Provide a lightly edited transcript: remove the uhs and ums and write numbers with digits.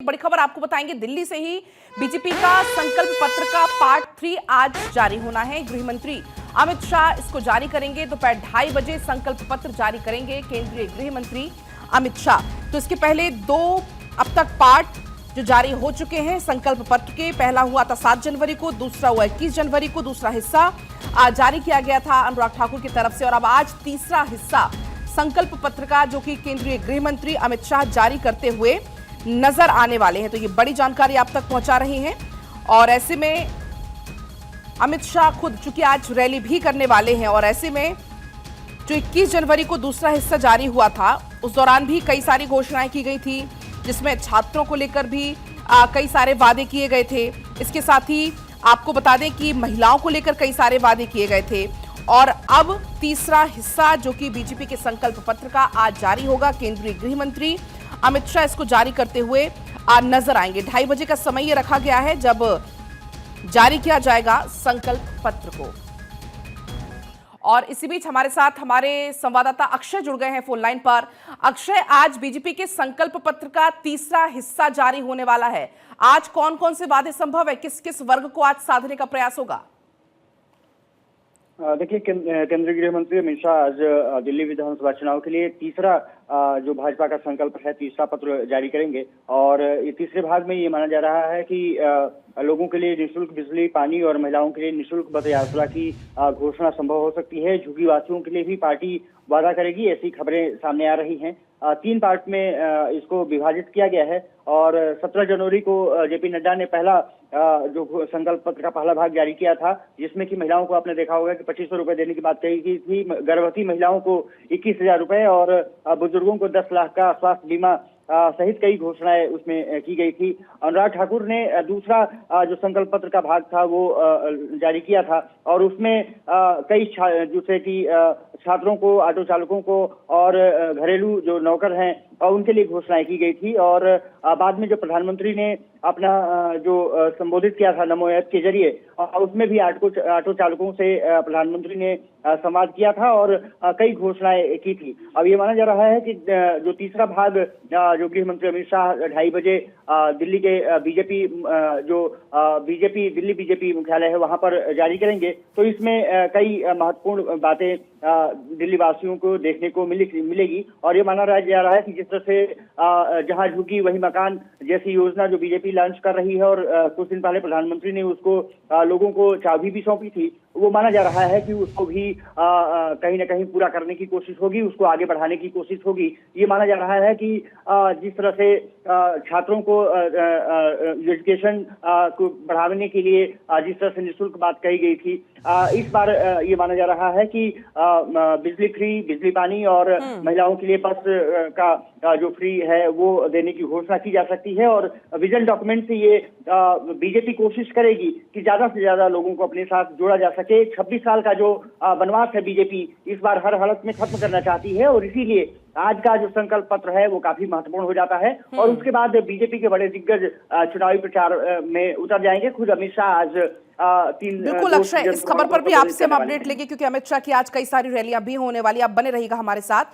बड़ी खबर आपको बताएंगे दिल्ली से ही। बीजेपी का संकल्प पत्र का पार्ट 3 आज जारी होना है। गृह मंत्री अमित शाह इसको जारी करेंगे। दोपहर 2:30 बजे संकल्प पत्र जारी करेंगे केंद्रीय गृह मंत्री अमित शाह। तो इसके पहले 2 अब तक पार्ट जो जारी हो चुके हैं संकल्प पत्र के। पहला हुआ था 7 जनवरी को, दूसरा हुआ 21 जनवरी को। दूसरा हिस्सा आज जारी किया गया था अनुराग ठाकुर की तरफ से, और अब आज तीसरा हिस्सा संकल्प पत्र का जो कि केंद्रीय गृह मंत्री अमित शाह जारी करते हुए नजर आने वाले हैं। तो ये बड़ी जानकारी आप तक पहुंचा रहे हैं। और ऐसे में अमित शाह खुद चूंकि आज रैली भी करने वाले हैं, और ऐसे में जो 21 जनवरी को दूसरा हिस्सा जारी हुआ था उस दौरान भी कई सारी घोषणाएं की गई थी, जिसमें छात्रों को लेकर भी कई सारे वादे किए गए थे। इसके साथ ही आपको बता दें कि महिलाओं को लेकर कई सारे वादे किए गए थे। और अब तीसरा हिस्सा जो कि बीजेपी के संकल्प पत्र का आज जारी होगा। केंद्रीय गृह मंत्री अमित शाह इसको जारी करते हुए नजर आएंगे। 2:30 बजे का समय ये रखा गया है जब जारी किया जाएगा संकल्प पत्र को। और इसी बीच हमारे साथ हमारे संवाददाता अक्षय जुड़ गए हैं फोन लाइन पर। अक्षय, आज बीजेपी के संकल्प पत्र का तीसरा हिस्सा जारी होने वाला है। आज कौन कौन से वादे संभव है, किस किस वर्ग को आज साधने का प्रयास होगा? देखिए, केंद्रीय गृह मंत्री अमित शाह आज दिल्ली विधानसभा चुनाव के लिए तीसरा जो भाजपा का संकल्प है तीसरा पत्र जारी करेंगे। और ये तीसरे भाग में ये माना जा रहा है कि लोगों के लिए निःशुल्क बिजली, पानी और महिलाओं के लिए निःशुल्क बस यात्रा की घोषणा संभव हो सकती है। झुग्गी वासियों के लिए भी पार्टी वादा करेगी, ऐसी खबरें सामने आ रही हैं। 3 पार्ट में इसको विभाजित किया गया है। और 17 जनवरी को जेपी नड्डा ने पहला जो संकल्प पत्र का पहला भाग जारी किया था, जिसमें कि महिलाओं को आपने देखा होगा कि 2500 रुपए देने की बात कही गई थी, गर्भवती महिलाओं को 21,000 रुपए और बुजुर्गों को 10 लाख का स्वास्थ्य बीमा सहित कई घोषणाएं उसमें की गई थी। अनुराग ठाकुर ने दूसरा जो संकल्प पत्र का भाग था वो जारी किया था, और उसमें कई जैसे कि छात्रों को, ऑटो चालकों को और घरेलू जो नौकर हैं और उनके लिए घोषणाएं की गई थी। और बाद में जो प्रधानमंत्री ने अपना जो संबोधित किया था नमो ऐप के जरिए, उसमें भी ऑटो चालकों से प्रधानमंत्री ने संवाद किया था और कई घोषणाएं की थी। अब ये माना जा रहा है कि जो तीसरा भाग जो गृह मंत्री अमित शाह 2:30 बजे दिल्ली के दिल्ली बीजेपी मुख्यालय है वहां पर जारी करेंगे, तो इसमें कई महत्वपूर्ण बातें दिल्ली वासियों को देखने को मिलेगी। और ये माना जा रहा है कि जिस तरह से जहां झुकी वही मकान जैसी योजना जो बीजेपी लॉन्च कर रही है, और कुछ दिन पहले प्रधानमंत्री ने उसको लोगों को चाबी भी सौंपी थी, वो माना जा रहा है कि उसको भी कहीं ना कहीं पूरा करने की कोशिश होगी, उसको आगे बढ़ाने की कोशिश होगी। ये माना जा रहा है कि जिस तरह से छात्रों को एजुकेशन को बढ़ाने के लिए जिस तरह से निःशुल्क बात कही गई थी, इस बार ये माना जा रहा है कि बिजली फ्री, बिजली पानी और महिलाओं के लिए बस का जो फ्री है वो देने की घोषणा की जा सकती है। और विजन डॉक्यूमेंट से ये बीजेपी कोशिश करेगी कि ज्यादा से ज्यादा लोगों को अपने साथ जोड़ा जा सके। 26 साल का जो वनवास है बीजेपी इस बार हर हालत में खत्म करना चाहती है, और इसीलिए आज का जो संकल्प पत्र है वो काफी महत्वपूर्ण हो जाता है। और उसके बाद बीजेपी के बड़े दिग्गज चुनावी प्रचार में उतर जाएंगे। खुद अमित शाह आज बिल्कुल अक्षय, इस खबर पर भी आपसे हम अपडेट लेंगे क्योंकि अमित शाह की आज कई सारी रैलियां भी होने वाली। आप बने रहिएगा हमारे साथ।